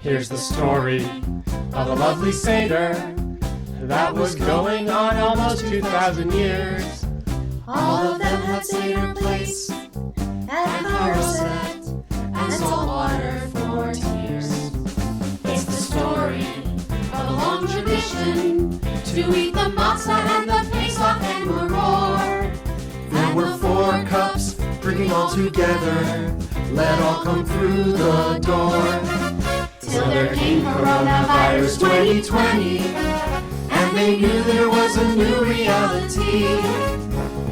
Here's the story of a lovely Seder that was going on almost 2,000 years. All of them had Seder plates and carousel and salt water for tears. It's the story of a long tradition to eat the matzah and the pesach and maror. There were 4 cups drinking all together. Let all come through the door. Till there came coronavirus 2020, And they knew there was a new reality.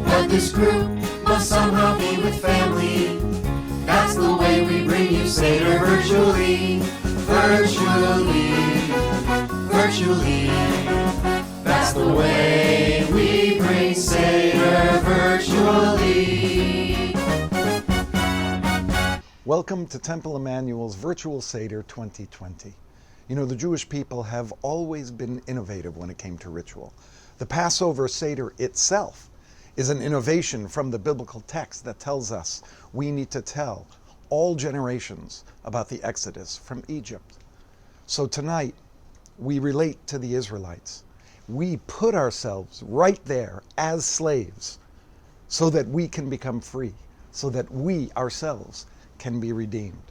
That this group must somehow be with family. That's the way we bring you Seder virtually. Virtually. That's the way we bring Seder virtually. Welcome to Temple Emanuel's Virtual Seder 2020. You know, the Jewish people have always been innovative when it came to ritual. The Passover Seder itself is an innovation from the biblical text that tells us we need to tell all generations about the Exodus from Egypt. So tonight, we relate to the Israelites. We put ourselves right there as slaves so that we can become free, so that we ourselves can be redeemed.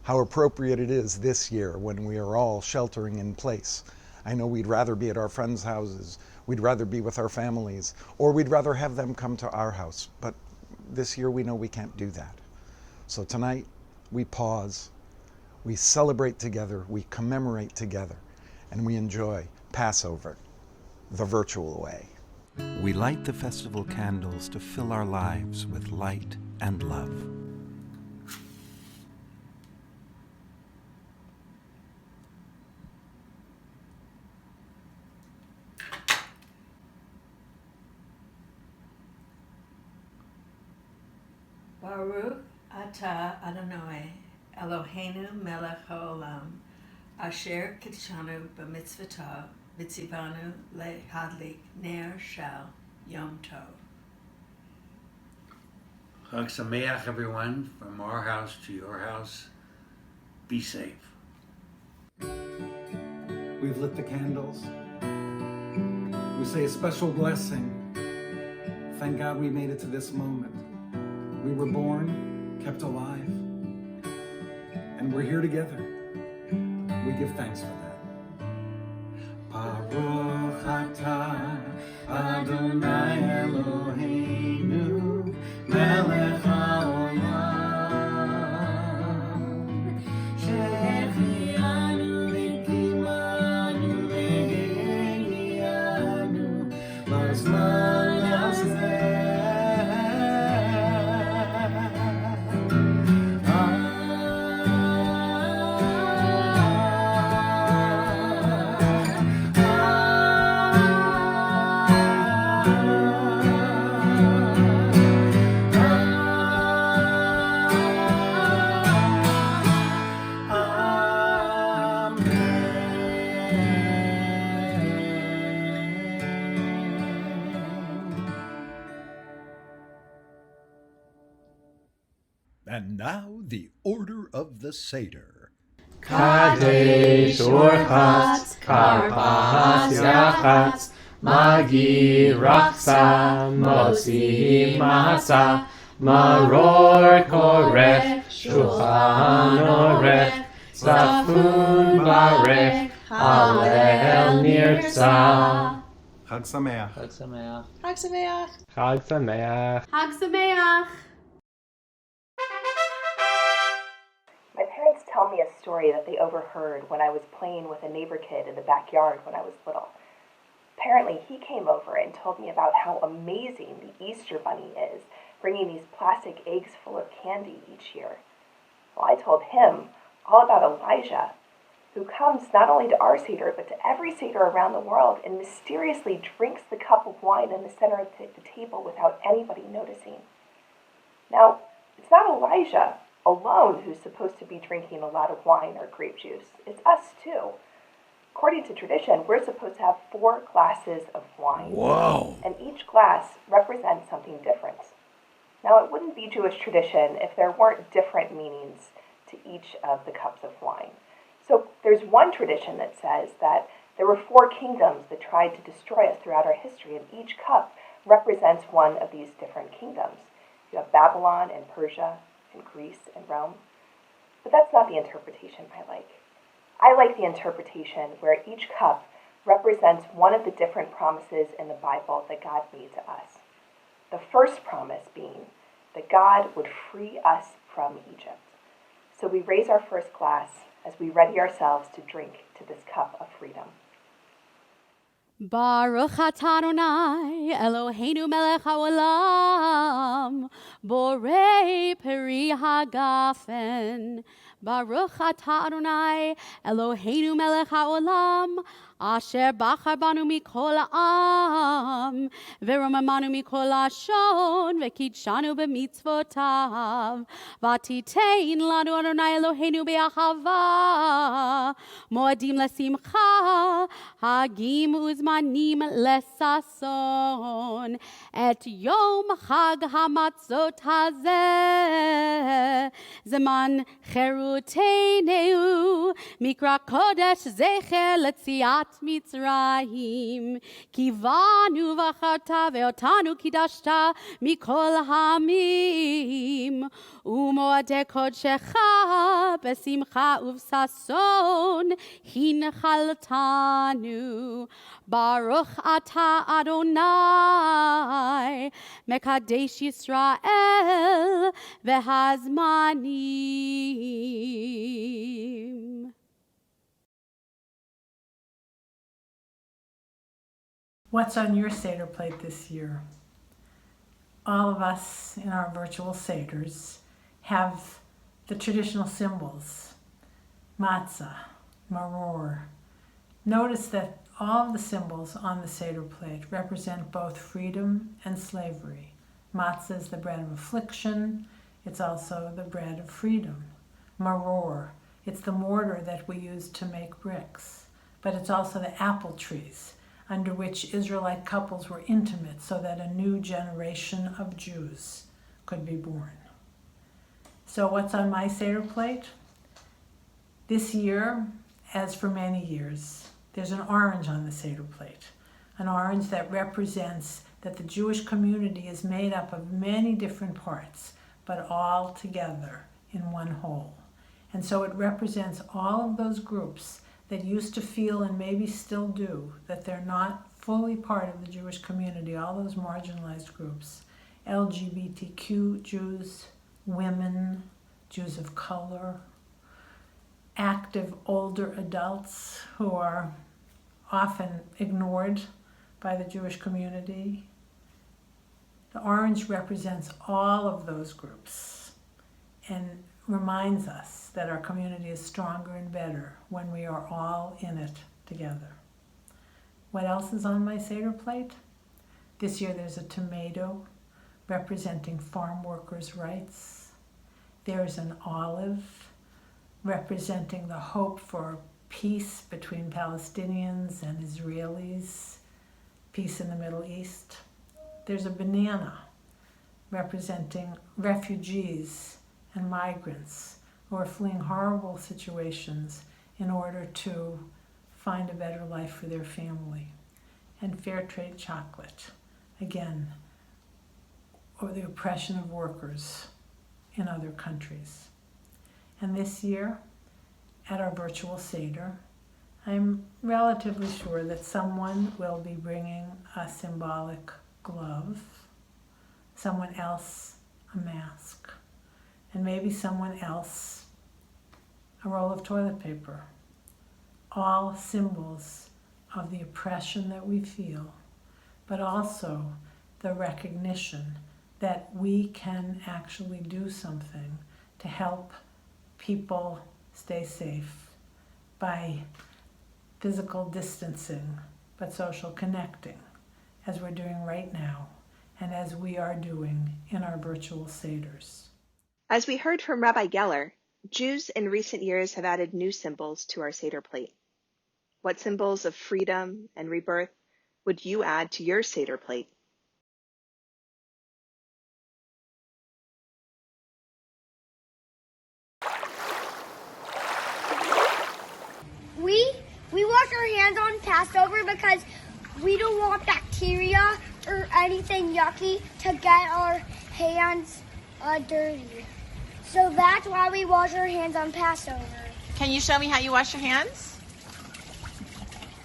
How appropriate it is this year when we are all sheltering in place. I know we'd rather be at our friends' houses, we'd rather be with our families, or we'd rather have them come to our house. But this year we know we can't do that. So tonight we pause, we celebrate together, we commemorate together, and we enjoy Passover the virtual way. We light the festival candles to fill our lives with light and love. Baruch Atah Adonai Eloheinu melech haolam asher kitshanu b'mitzvotav v'tzivanu lehadlik ner shel Yom Tov. Chag Sameach, everyone, from our house to your house. Be safe. We've lit the candles. We say a special blessing. Thank God we made it to this moment. We were born, kept alive, and we're here together. We give thanks for that. Baruch atah Adonai Eloheinu melech haolam shechianu v'kimanu v'heianu b'zman hazeh. And now the order of the Seder. Kadesh Urchatz Karpas Yachatz Magi Rachsa Mosi Masa Maror Korech Shulchan Orech Zafun Barech Hallel Nirtzah. Chag Sameach. Chag Sameach. Chag Sameach. Chag Sameach. Chag Sameach. My parents tell me a story that they overheard when I was playing with a neighbor kid in the backyard when I was little. Apparently, he came over and told me about how amazing the Easter Bunny is, bringing these plastic eggs full of candy each year. Well, I told him all about Elijah, who comes not only to our Seder, but to every Seder around the world and mysteriously drinks the cup of wine in the center of the table without anybody noticing. Now, it's not Elijah alone who's supposed to be drinking a lot of wine or grape juice. It's us too. According to tradition, we're supposed to have 4 glasses of wine. Whoa! And each glass represents something different. Now, it wouldn't be Jewish tradition if there weren't different meanings to each of the cups of wine. So there's one tradition that says that there were 4 kingdoms that tried to destroy us throughout our history, and each cup represents one of these different kingdoms. You have Babylon and Persia and Greece and Rome. But that's not the interpretation I like. I like the interpretation where each cup represents one of the different promises in the Bible that God made to us. The first promise being that God would free us from Egypt. So we raise our first glass as we ready ourselves to drink to this cup of freedom. Baruch atah Adonai Eloheinu melech haolam borei peri hagafen. Baruch atah Adonai Eloheinu melech haolam asher bachar banu mikol ha'am veromamanu mikol ha'shon vekidshanu b'mitzvotav vatitein lanu Adonai Eloheinu be'ahava moadim lesimcha hagim uzmanim lesason et yom chag hamatzot hazeh zeman cheruteineu mikra kodesh zecher letziat mitzrayim kivanu vacharta veotanu kidashta mikol hamim umoade kodshecha besimcha uvsason hinchaltanu. Baruch atah Adonai Mekadesh Yisrael v'hazmanim. What's on your Seder plate this year? All of us in our virtual Seders have the traditional symbols, matzah, maror. Notice that all of the symbols on the Seder plate represent both freedom and slavery. Matzah is the bread of affliction. It's also the bread of freedom. Maror, it's the mortar that we use to make bricks. But it's also the apple trees under which Israelite couples were intimate so that a new generation of Jews could be born. So what's on my Seder plate? This year, as for many years, there's an orange on the Seder plate, an orange that represents that the Jewish community is made up of many different parts, but all together in one whole. And so it represents all of those groups that used to feel, and maybe still do, that they're not fully part of the Jewish community, all those marginalized groups, LGBTQ Jews, women, Jews of color, active older adults who are often ignored by the Jewish community. The orange represents all of those groups and reminds us that our community is stronger and better when we are all in it together. What else is on my Seder plate? This year there's a tomato representing farm workers' rights. There's an olive representing the hope for peace between Palestinians and Israelis, peace in the Middle East. There's a banana representing refugees and migrants who are fleeing horrible situations in order to find a better life for their family. And fair trade chocolate, again, or the oppression of workers in other countries. And this year, at our virtual Seder, I'm relatively sure that someone will be bringing a symbolic glove, someone else a mask, and maybe someone else a roll of toilet paper. All symbols of the oppression that we feel, but also the recognition that we can actually do something to help people stay safe by physical distancing, but social connecting, as we're doing right now, and as we are doing in our virtual Seders. As we heard from Rabbi Geller, Jews in recent years have added new symbols to our Seder plate. What symbols of freedom and rebirth would you add to your Seder plate? Passover because we don't want bacteria or anything yucky to get our hands dirty. So that's why we wash our hands on Passover. Can you show me how you wash your hands?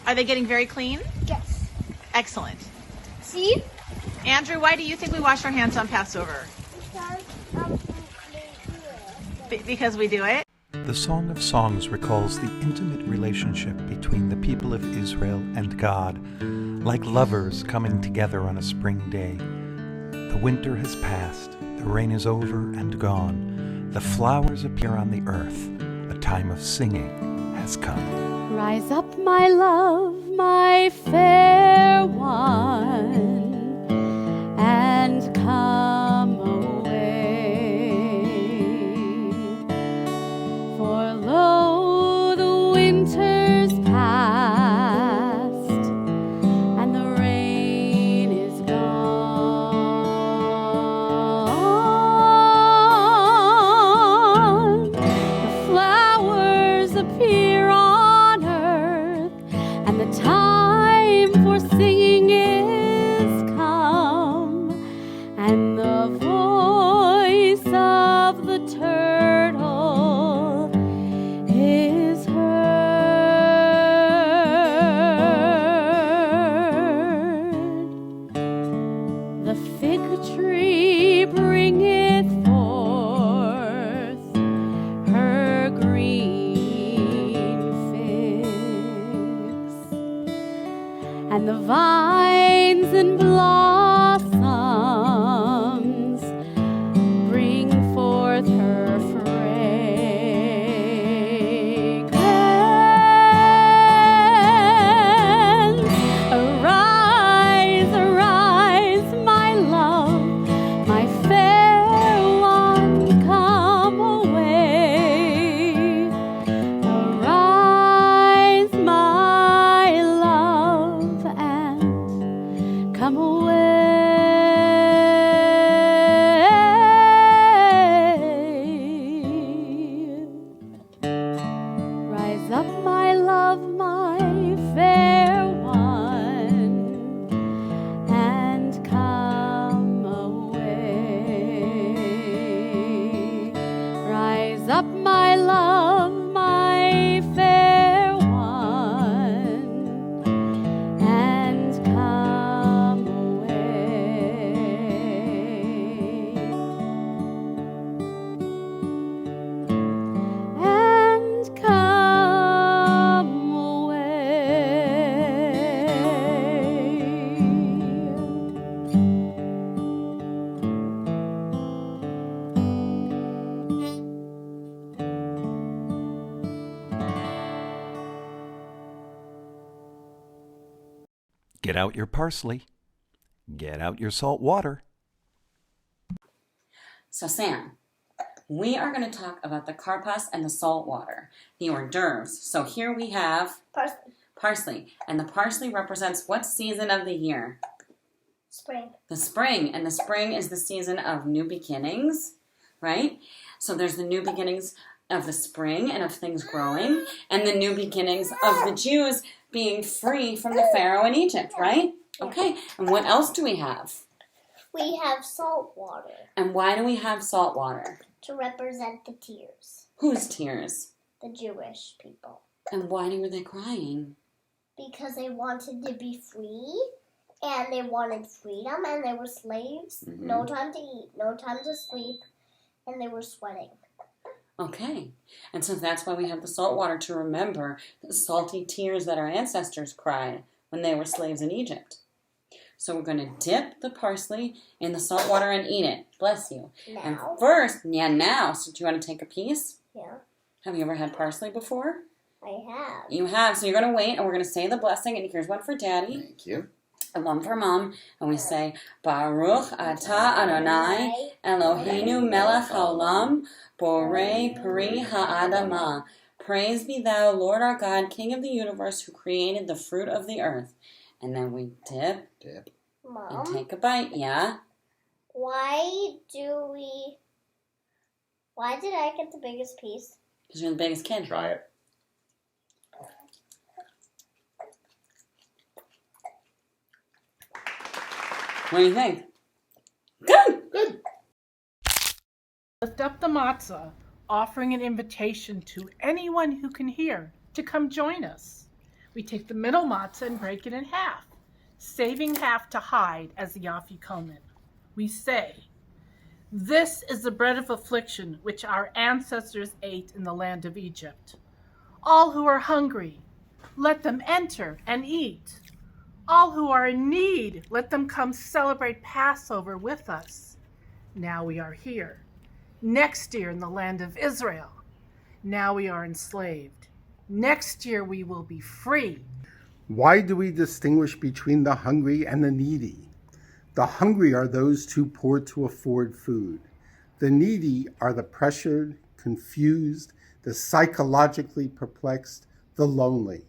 Are they getting very clean? Yes. Excellent. See? Andrew, why do you think we wash our hands on Passover? Because we do it? The Song of Songs recalls the intimate relationship between the people of Israel and God, like lovers coming together on a spring day. The winter has passed, the rain is over and gone, the flowers appear on the earth, a time of singing has come. Rise up, my love, my fair one, and come away. For lo, the winter's past, and the rain is gone. The flowers appear on earth, and the time for singing is come, and the voice of the turtle is heard. The fig tree bringeth forth her green figs, and the vines and blossoms bring forth her fragrance. Arise, arise, my love, my fair one, come away. Arise, my love, and come away. Rise up, my love, my fair one, and come away. Rise up, my love, my fair one, and come away. And come Get out your parsley. Get out your salt water. So Sam, we are going to talk about the karpas and the salt water, the hors d'oeuvres. So here we have parsley. And the parsley represents what season of the year? Spring. The spring. And the spring is the season of new beginnings, right? So there's the new beginnings of the spring and of things growing, and the new beginnings of the Jews being free from the Pharaoh in Egypt, right? Okay. And what else do we have? We have salt water And why do we have salt water? to represent the tears. Whose tears? The Jewish people. And why were they crying? Because they wanted to be free, and they wanted freedom, and they were slaves. Mm-hmm. No time to eat, no time to sleep, and they were sweating. Okay. And so that's why we have the salt water, to remember the salty tears that our ancestors cried when they were slaves in Egypt. So we're going to dip the parsley in the salt water and eat it. Bless you. Now? And first, now. So do you want to take a piece? Yeah, Have you ever had parsley before? I have. You have. So you're going to wait, and we're going to say the blessing. And here's one for Daddy. Thank you. And one for Mom. And we say, Baruch atah Adonai Eloheinu melech haolam borei peri ha'adamah. Praise be thou, Lord our God, King of the universe, who created the fruit of the earth. And then we dip Mom, and take a bite. Yeah? why did I get the biggest piece? Because you're the biggest kid. Try it. What do you think? Good. Good. Lift up the matzah, offering an invitation to anyone who can hear to come join us. We take the middle matzah and break it in half, saving half to hide as the afikomen. We say, "This is the bread of affliction which our ancestors ate in the land of Egypt. All who are hungry, let them enter and eat. All who are in need, let them come celebrate Passover with us. Now we are here. Next year in the land of Israel. Now we are enslaved. Next year we will be free." Why do we distinguish between the hungry and the needy? The hungry are those too poor to afford food. The needy are the pressured, confused, the psychologically perplexed, the lonely.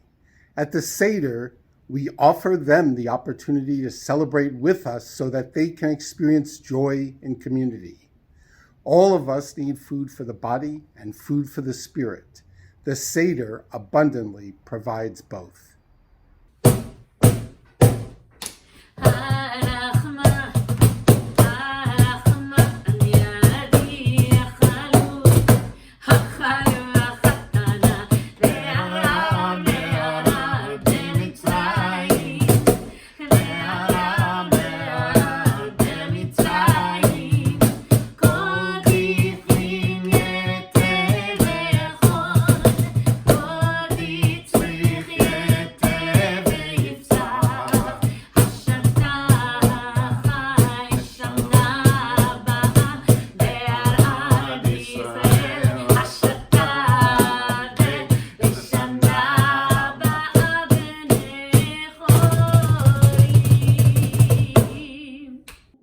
At the Seder, we offer them the opportunity to celebrate with us so that they can experience joy in community. All of us need food for the body and food for the spirit. The Seder abundantly provides both.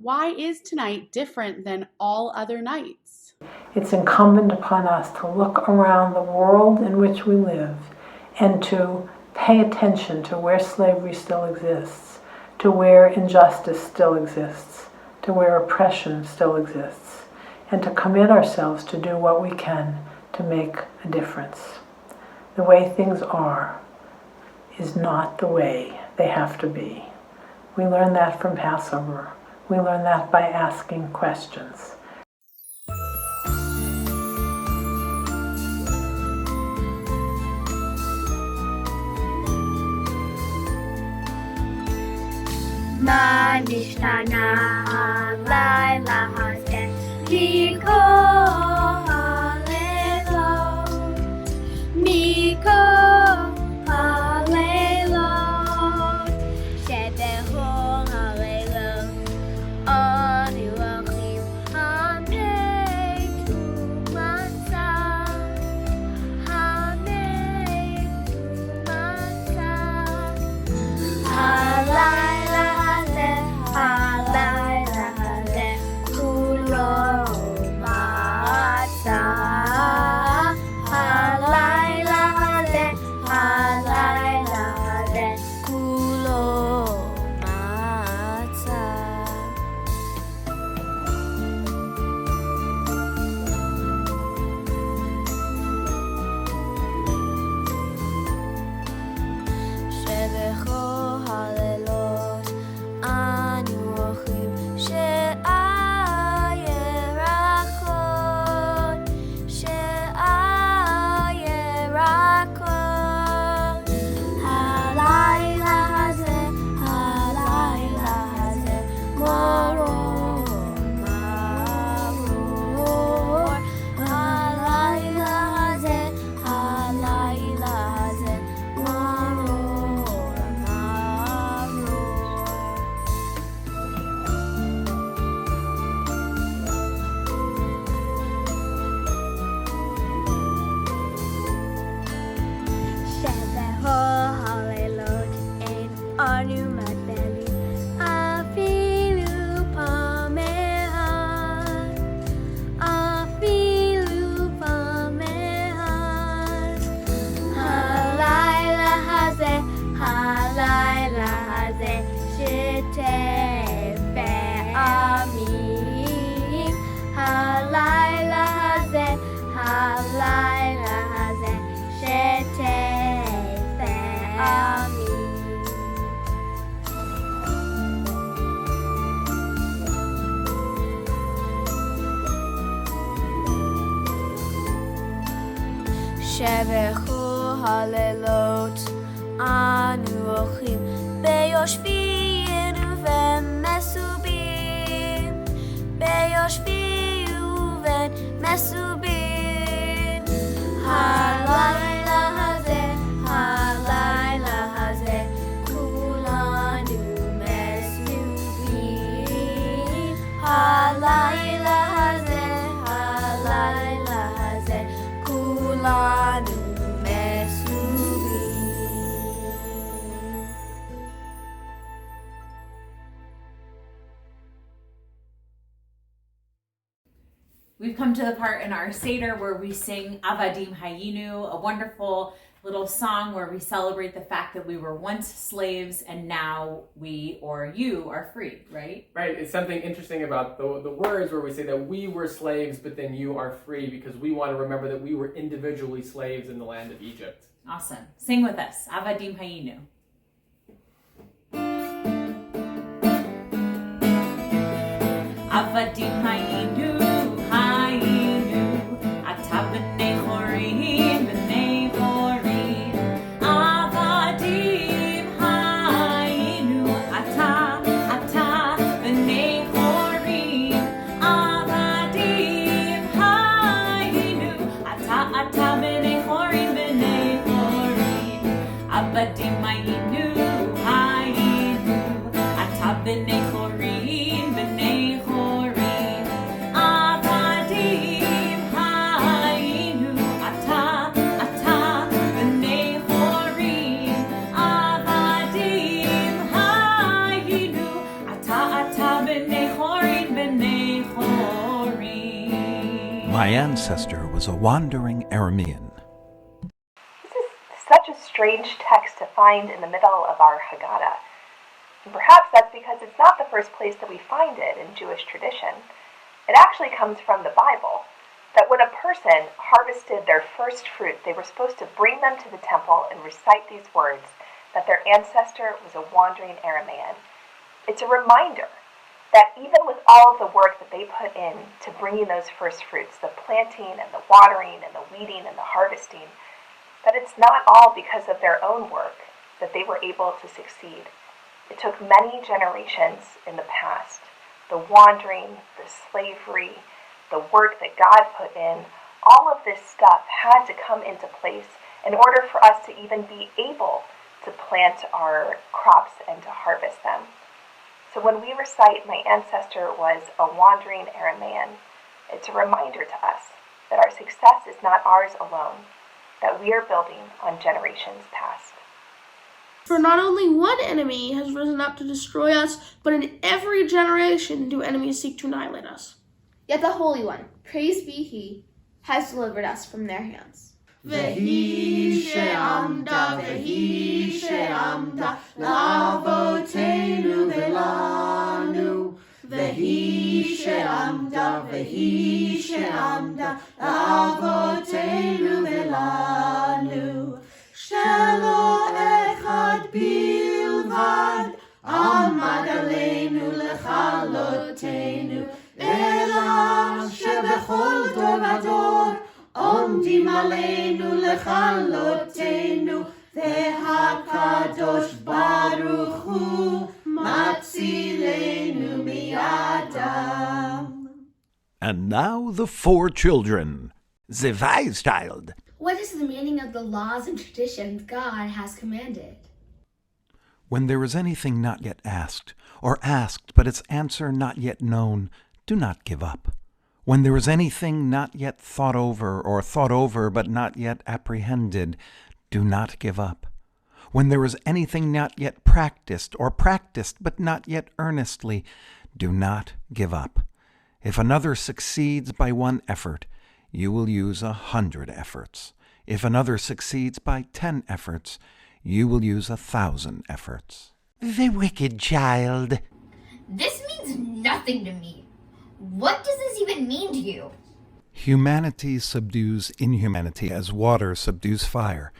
Why is tonight different than all other nights? It's incumbent upon us to look around the world in which we live and to pay attention to where slavery still exists, to where injustice still exists, to where oppression still exists, and to commit ourselves to do what we can to make a difference. The way things are is not the way they have to be. We learn that from Passover. We learn that by asking questions. מה נשתנה הלילה הזה מכל הלילות, מכל הלילות, שבכל הלילות הנלחים המתו מצא, המתו מצא. הלילה הזה כולו שבחו הלילות אנו הולכים ביושבים ובמסובים ביושבים ובמסובים הלילה הזה כולנו מסובים הלילה הזה כולנו מסובים. We've come to the part in our Seder where we sing Avadim Hayinu, a wonderful little song where we celebrate the fact that we were once slaves and now we, or you, are free, right? Right. It's something interesting about the words where we say that we were slaves, but then you are free, because we want to remember that we were individually slaves in the land of Egypt. Awesome. Sing with us. Avadim Hayinu. Avadim Hayinu, Hayinu, Ata b'nei chorim, b'nei chorim. Avadim Hayinu, Ata b'nei chorim. Avadim Hayinu, Ata b'nei chorim, b'nei chorim. Avadim Hayinu, Hayinu, Ata b'nei chorim, b'nei chorim. Avadim Hayinu, Ata b'nei chorim. Avadim Hayinu, Ata b'nei chorim, b'nei chorim. My ancestor was a wandering Aramean. This is such a strange text to find in the middle of our Haggadah. And perhaps that's because it's not the first place that we find it in Jewish tradition. It actually comes from the Bible, that when a person harvested their first fruit, they were supposed to bring them to the temple and recite these words, that their ancestor was a wandering Aramean. It's a reminder that even with all of the work that they put in to bringing those first fruits, the planting and the watering and the weeding and the harvesting, that it's not all because of their own work that they were able to succeed. It took many generations in the past, the wandering, the slavery, the work that God put in, all of this stuff had to come into place in order for us to even be able to plant our crops and to harvest them. So when we recite, my ancestor was a wandering Aramean, it's a reminder to us that our success is not ours alone, that we are building on generations past. For not only one enemy has risen up to destroy us, but in every generation do enemies seek to annihilate us. Yet the Holy One, praised be He, has delivered us from their hands. והיא שעמדה לאבותינו ולנו. והיא שעמדה לאבותינו ולנו. שלא אחד בלבד עמד עלינו לכלותנו, אלא שבכל דור ודור עומדים עלינו לכלותנו, והקדוש ברוך הוא מצילנו מידם. And now the four children. The wise child. What is the meaning of the laws and traditions God has commanded? When there is anything not yet asked, or asked but its answer not yet known, do not give up. When there is anything not yet thought over, or thought over but not yet apprehended, do not give up. When there is anything not yet practiced, or practiced but not yet earnestly, do not give up. If another succeeds by one effort, you will use 100 efforts. If another succeeds by 10 efforts, you will use 1,000 efforts. The wicked child. This means nothing to me. What does this even mean to you? Humanity subdues inhumanity as water subdues fire.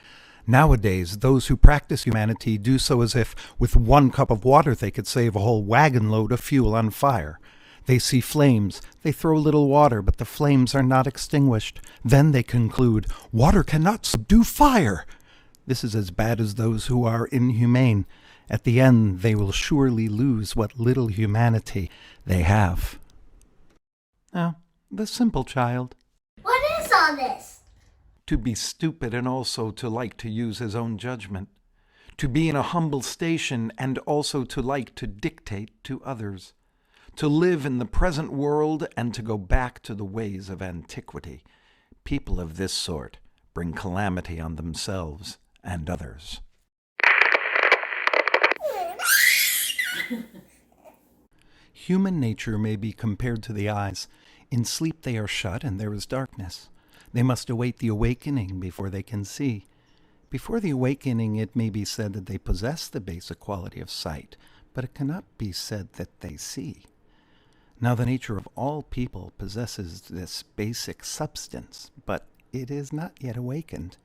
Nowadays, those who practice humanity do so as if with 1 cup of water they could save a whole wagon load of fuel on fire. They see flames. They throw a little water, but the flames are not extinguished. Then they conclude, water cannot subdue fire. This is as bad as those who are inhumane. At the end, they will surely lose what little humanity they have. Now, the simple child. What is all this? To be stupid and also to like to use his own judgment. To be in a humble station and also to like to dictate to others. To live in the present world and to go back to the ways of antiquity. People of this sort bring calamity on themselves and others. Human nature may be compared to the eyes. In sleep they are shut and there is darkness. They must await the awakening before they can see. Before the awakening, it may be said that they possess the basic quality of sight, but it cannot be said that they see. Now the nature of all people possesses this basic substance, but it is not yet awakened.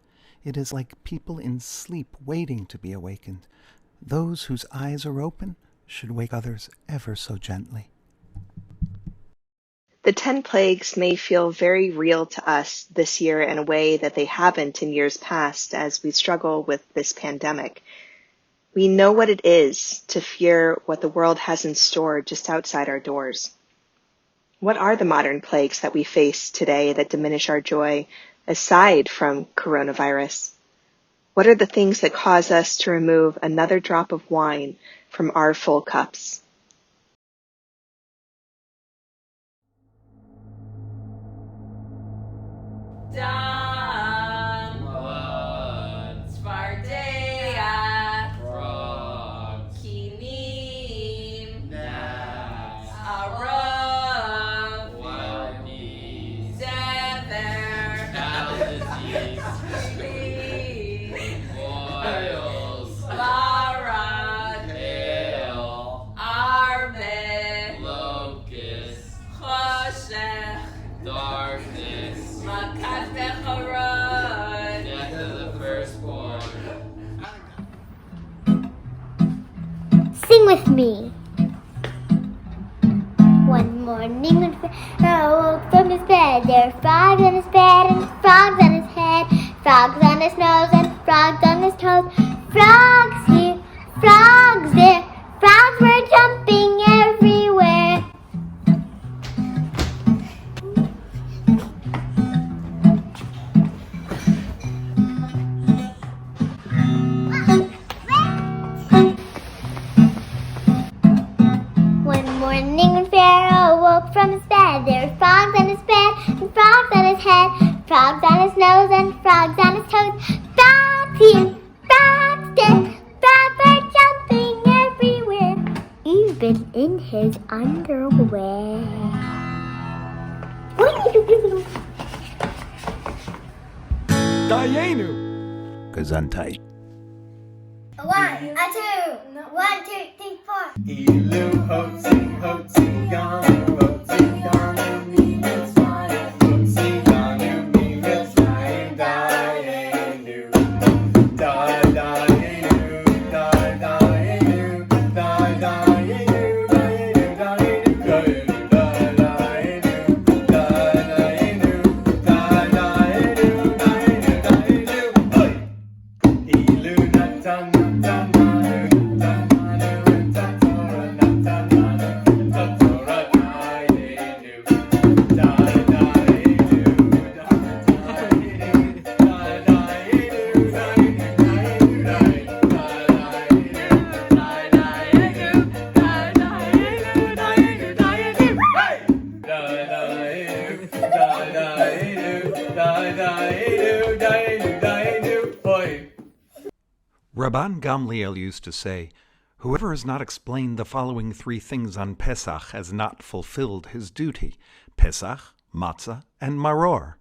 It is like people in sleep waiting to be awakened. Those whose eyes are open should wake others ever so gently. The 10 plagues may feel very real to us this year in a way that they haven't in years past as we struggle with this pandemic. We know what it is to fear what the world has in store just outside our doors. What are the modern plagues that we face today that diminish our joy aside from coronavirus? What are the things that cause us to remove another drop of wine from our full cups? Dam, Spardea, Frogs, Kinim, gnats, Arav, wild geese, Zever, disease, boils, Barad, hail, Arbe, locust, Choshech, darkness, Makat Becharod, death of the firstborn. Sing with me. One morning when Pharaoh woke from his bed, there were frogs on his bed and frogs on his head, frogs on his nose and frogs on his toes. Frogs here, frogs there, frogs were jumping everywhere. One morning when Pharaoh woke from his bed, there were frogs on his bed and frogs on his head, frogs on his nose and frogs on his toes. Frogs here, frogs there, frogs were jumping everywhere, even in his underwear. Dayenu! Gesundheit. 1, 2, 1, 2, 3, 4. Ilu hotzi hotzi ganu hotzi ganu mi mitzrayim hotzi ganu mi mitzrayim dayenu dayenu dayenu dayenu Ilu natan natan Rabban Gamliel used to say, whoever has not explained the following 3 things on Pesach has not fulfilled his duty. Pesach, matzah, and maror.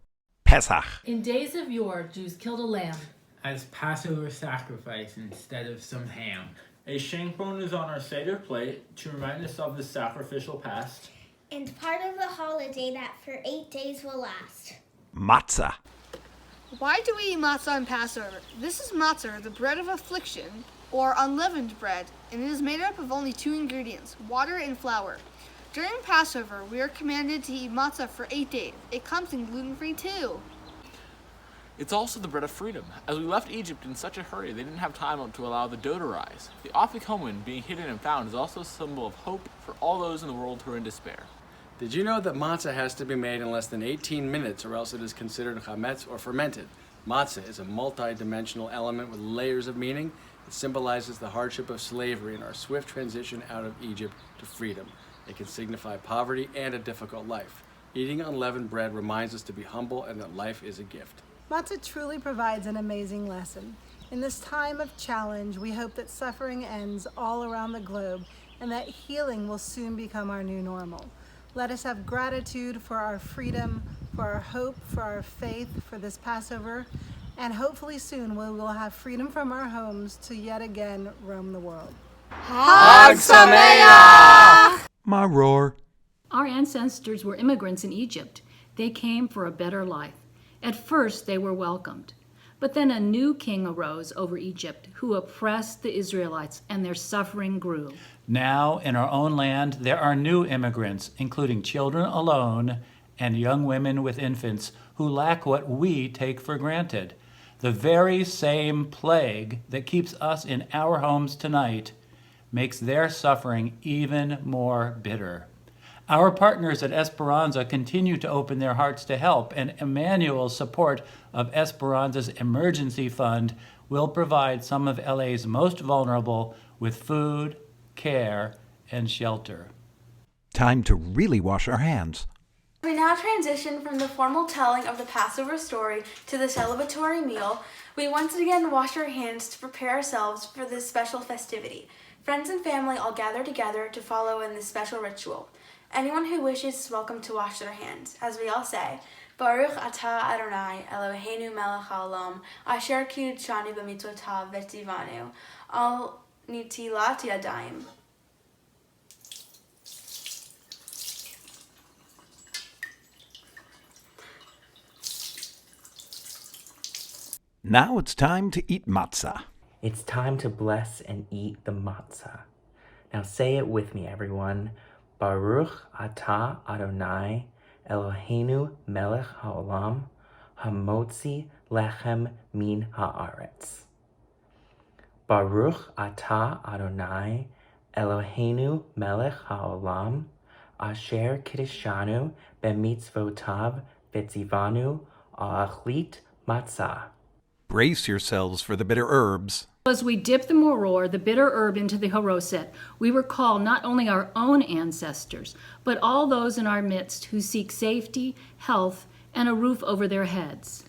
Pesach. In days of yore, Jews killed a lamb as Passover sacrifice instead of some ham. A shank bone is on our Seder plate to remind us of the sacrificial past. And part of the holiday that for 8 days will last. Matzah. Why do we eat matzah on Passover? This is matzah, the bread of affliction, or unleavened bread, and it is made up of only 2 ingredients, water and flour. During Passover, we are commanded to eat matzah for 8 days. It comes in gluten-free too. It's also the bread of freedom. As we left Egypt in such a hurry, they didn't have time to allow the dough to rise. The afikomen, being hidden and found, is also a symbol of hope for all those in the world who are in despair. Did you know that matzah has to be made in less than 18 minutes or else it is considered chametz or fermented? Matzah is a multi-dimensional element with layers of meaning. It symbolizes the hardship of slavery and our swift transition out of Egypt to freedom. It can signify poverty and a difficult life. Eating unleavened bread reminds us to be humble and that life is a gift. Matzah truly provides an amazing lesson. In this time of challenge, we hope that suffering ends all around the globe and that healing will soon become our new normal. Let us have gratitude for our freedom, for our hope, for our faith, for this Passover, and hopefully soon we will have freedom from our homes to yet again roam the world. Hag Sameach! Maror. Our ancestors were immigrants in Egypt. They came for a better life. At first, they were welcomed. But then a new king arose over Egypt who oppressed the Israelites, and their suffering grew. Now, in our own land, there are new immigrants, including children alone and young women with infants who lack what we take for granted. The very same plague that keeps us in our homes tonight makes their suffering even more bitter. Our partners at Esperanza continue to open their hearts to help, and Emanuel's support of Esperanza's emergency fund will provide some of LA's most vulnerable with food, care, and shelter. Time to really wash our hands. We now transition from the formal telling of the Passover story to the celebratory meal. We once again wash our hands to prepare ourselves for this special festivity. Friends and family all gather together to follow in this special ritual. Anyone who wishes is welcome to wash their hands, as we all say, Baruch atah Adonai Eloheinu melech haolam, asher kiddushanu b'mitzvotav v'tzivanu, al nitilat yadayim. Now it's time to eat matzah. It's time to bless and eat the matzah. Now say it with me, everyone. Baruch atah Adonai Eloheinu melech haolam hamotzi lechem min haaretz. Baruch atah Adonai Eloheinu melech haolam asher kiddushanu b'mitzvotav v'tzivanu achlit matzah. Brace yourselves for the bitter herbs. As we dip the moror, the bitter herb, into the haroset, we recall not only our own ancestors, but all those in our midst who seek safety, health, and a roof over their heads.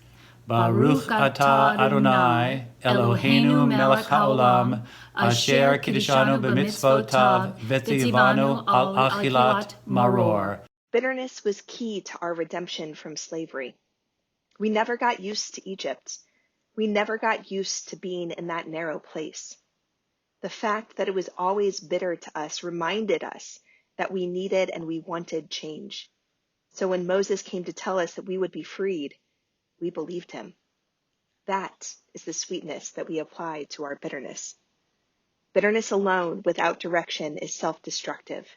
Baruch atah Adonai Eloheinu melech haolam asher kiddushanu b'mitzvotav v'tzivanu al achilat maror. Bitterness was key to our redemption from slavery. We never got used to Egypt. We never got used to being in that narrow place. The fact that it was always bitter to us reminded us that we needed and we wanted change. So when Moses came to tell us that we would be freed, we believed him. That is the sweetness that we apply to our bitterness. Bitterness alone, without direction, is self-destructive.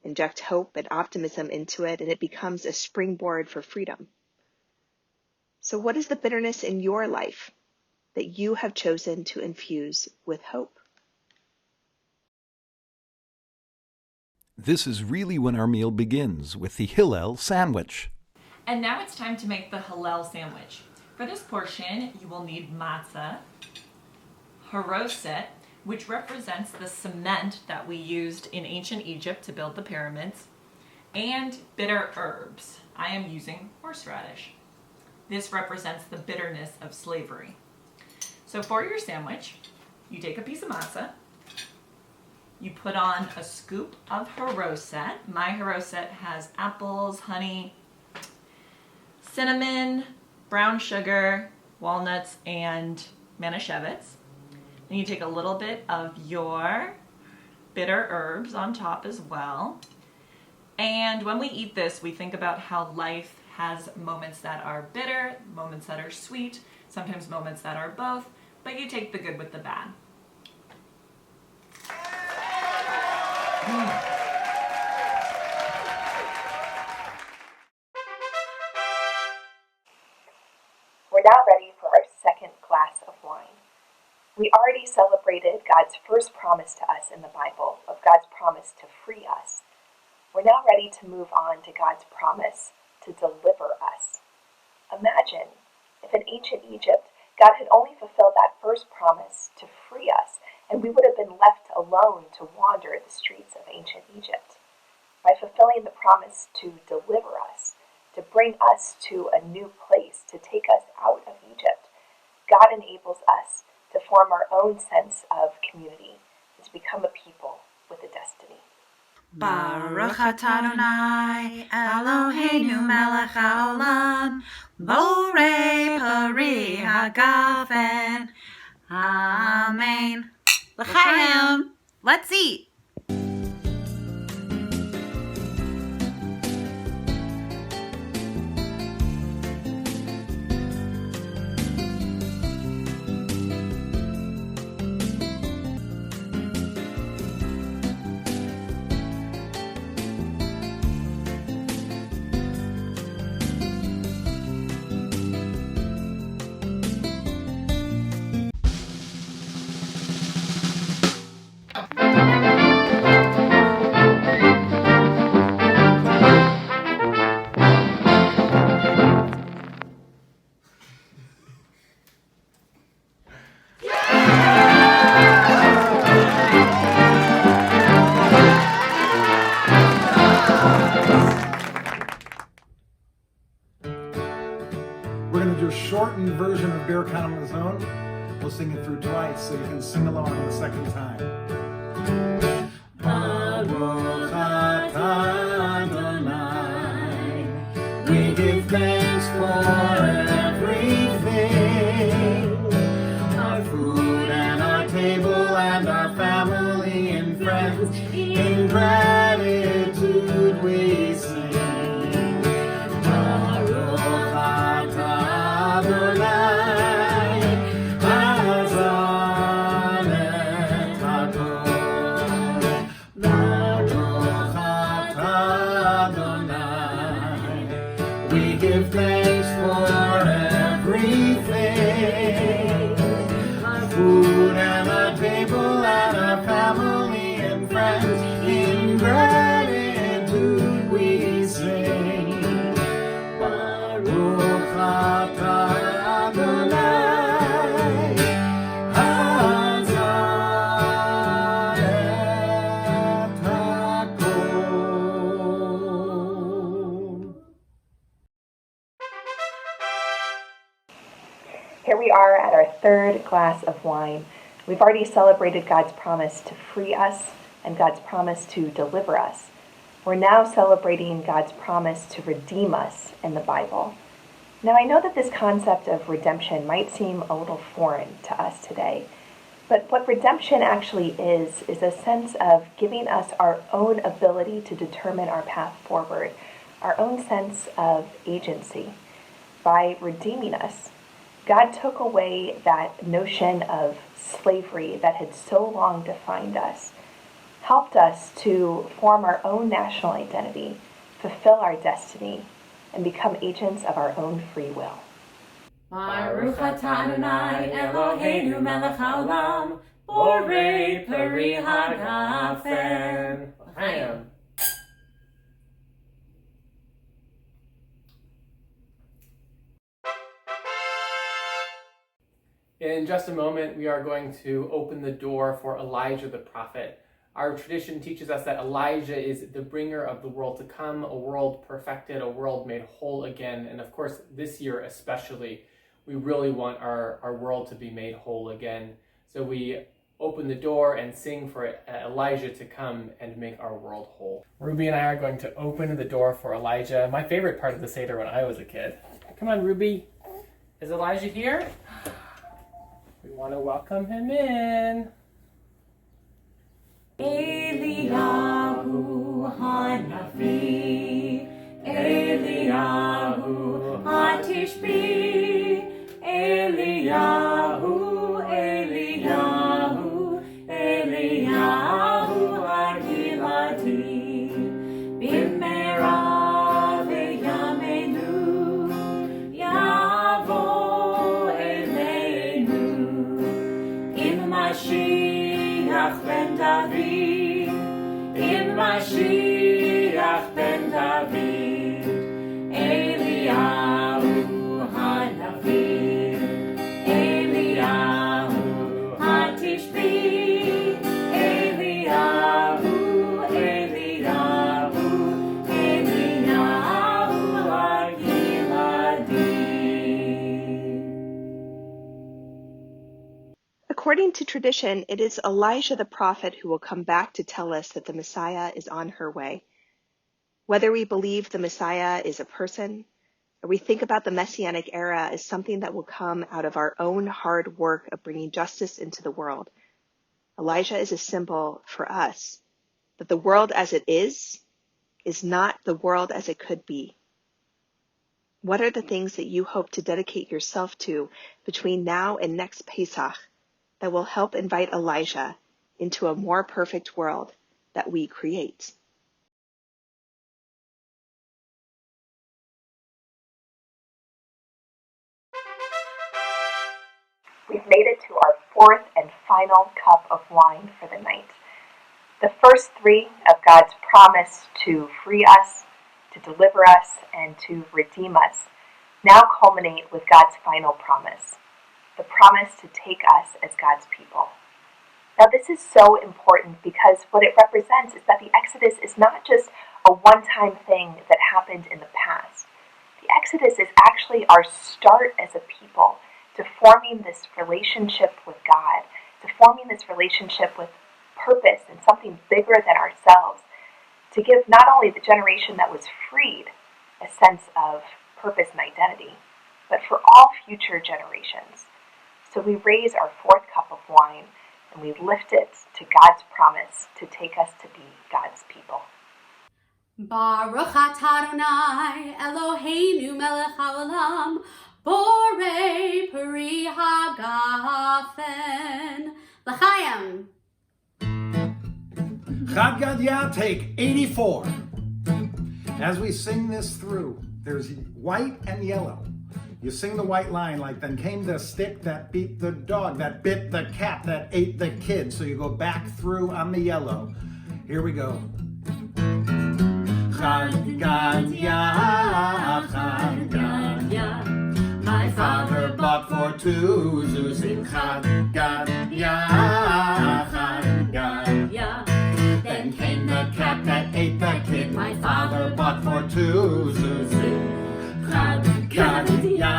Inject hope and optimism into it, and it becomes a springboard for freedom. So what is the bitterness in your life that you have chosen to infuse with hope? This is really when our meal begins, with the Hillel sandwich. And now it's time to make the Hillel sandwich. For this portion, you will need matzah, haroset, which represents the cement that we used in ancient Egypt to build the pyramids, and bitter herbs. I am using horseradish. This represents the bitterness of slavery. So for your sandwich, you take a piece of matzah, you put on a scoop of haroset. My haroset has apples, honey, cinnamon, brown sugar, walnuts, and manischewitz. And you take a little bit of your bitter herbs on top as well. And when we eat this, we think about how life has moments that are bitter, moments that are sweet, sometimes moments that are both, but you take the good with the bad. We're now ready for our second glass of wine. We already celebrated God's first promise to us in the Bible, of God's promise to free us. We're now ready to move on to God's promise to deliver us. Imagine if in ancient Egypt, God had only fulfilled that first promise to free us, and we would have been left alone to wander the streets of ancient Egypt. By fulfilling the promise to deliver us, to bring us to a new place, to take us out of Egypt, God enables us to form our own sense of community, and to become a people with a destiny. Baruch atah Adonai Eloheinu melech haolam borei pari hagafen. Amen. L'chaim. Let's eat. We're going to do a shortened version of Birkat Hamazon. We'll sing it through twice so you can sing along the second time. Baruch atah Adonai, we give thanks for everything, our food and our table and our family and friends. In gratitude we sing. We give thanks for everything, our food and our table and our family and friends. In gratitude we sing. Baruch atah Adonai, Hazar et hakol. Here we are at our third glass of wine. We've already celebrated God's promise to free us and God's promise to deliver us. We're now celebrating God's promise to redeem us in the Bible. Now, I know that this concept of redemption might seem a little foreign to us today, but what redemption actually is a sense of giving us our own ability to determine our path forward, our own sense of agency. By redeeming us, God took away that notion of slavery that had so long defined us, helped us to form our own national identity, fulfill our destiny, and become agents of our own free will. Baruch atah Adonai Eloheinu melech haolam borei pari hagafen. L'chaim. In just a moment, we are going to open the door for Elijah the prophet. Our tradition teaches us that Elijah is the bringer of the world to come, a world perfected, a world made whole again. And of course, this year especially, we really want our world to be made whole again. So we open the door and sing for Elijah to come and make our world whole. Ruby and I are going to open the door for Elijah. My favorite part of the Seder when I was a kid. Come on, Ruby. Is Elijah here? We want to welcome him in. Eliyahu Hanavi, Eliyahu Hatishbi, Eliyahu, Eliyahu, Eliyahu Hakilati, Bimera v'yamenu, Yavo According to tradition, it is Elijah the prophet who will come back to tell us that the Messiah is on her way. Whether we believe the Messiah is a person, or we think about the Messianic era as something that will come out of our own hard work of bringing justice into the world, Elijah is a symbol for us that the world as it is not the world as it could be. What are the things that you hope to dedicate yourself to between now and next Pesach that will help invite Elijah into a more perfect world that we create? We've made it to our fourth and final cup of wine for the night. The first three of God's promise to free us, to deliver us, and to redeem us now culminate with God's final promise, the promise to take us as God's people. Now this is so important because what it represents is that the Exodus is not just a one-time thing that happened in the past. The Exodus is actually our start as a people to forming this relationship with God, to forming this relationship with purpose and something bigger than ourselves, to give not only the generation that was freed a sense of purpose and identity, but for all future generations. So we raise our fourth cup of wine and we lift it to God's promise to take us to be God's people. Baruch atah Adonai Eloheinu melech haolam borei peri hagafen l'chaim. Chad Gadya, take 84. As we sing this through, there's white and yellow. You sing the white line like, then came the stick that beat the dog, that bit the cat, that ate the kid. So you go back through on the yellow. Here we go. Chad Gadya, Chad Gadya. My father bought for two zuzim. Chad Gadya, Chad Gadya. Then came the cat that ate the kid. My father bought for two zuzim. Chad Gadya.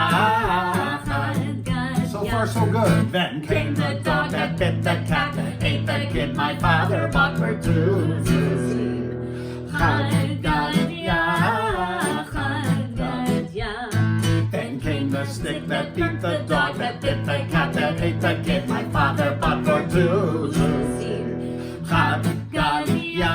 So far so good. Then came the dog that bit the cat that ate the kid. My father bought for two zuzim. Chad Gadya. Then came the stick that beat the dog that bit the cat that ate the kid. My father bought for two zuzim. Chad Gadya.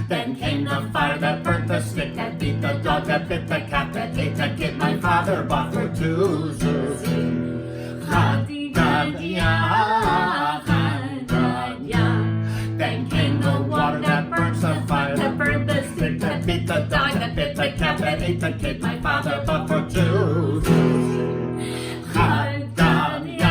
Then came the fire that burnt the stick that beat the dog that bit the cat that ate the kid. My father bought for two zuzim. Chad Gadya. Then came the water that burns the fire that burned the stick that beat the dog that bit the cat that ate the kid. My father bought for two zuzim. Chad Gadya.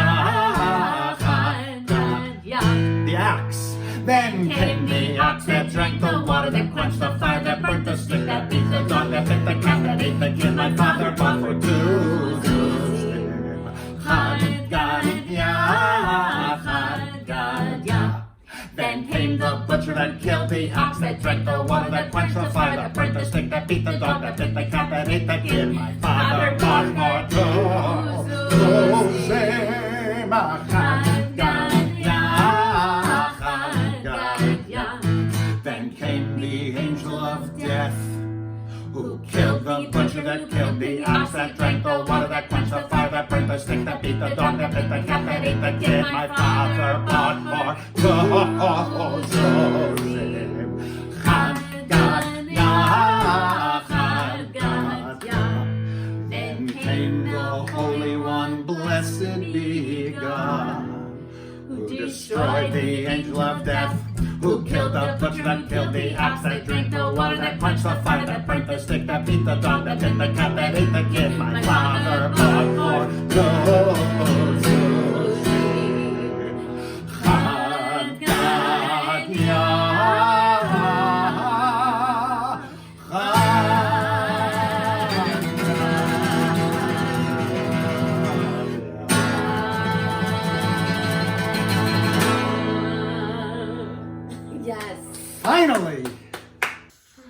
The axe. Then came the ox that drank the water that quenched the fire that burnt the stick that beat the dog that bit the cat that ate the kid. My father bought for two zuzim. Chad Gadya. Then came the butcher that killed the ox that drank the water that quenched the fire that burnt the stick that beat the dog that bit the cat that ate the kid. My father bought for two zuzim. Chad Gadya. Then came the angel of death, who killed the butcher that killed the ox that drank the water that quenched the fire that burnt the stick that beat the dog that bit the cat that ate the kid. My father bought for two zuzim. Chad Gadya. Then came the Holy One, blessed be God, who destroyed the angel of death, who killed the butcher that killed the ox that drank the water that quenched the fire that burnt the stick that beat the dog that bit the cat that ate the kid. My father bought for two zuzim. Chad Gadya. Finally!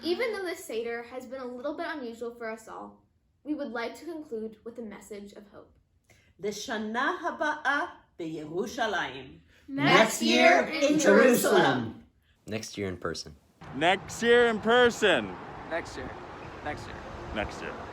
Even though this Seder has been a little bit unusual for us all, we would like to conclude with a message of hope. לשנה הבאה בירושלים. Next year in Jerusalem. Next year in person. Next year in person. Next year. Next year. Next year.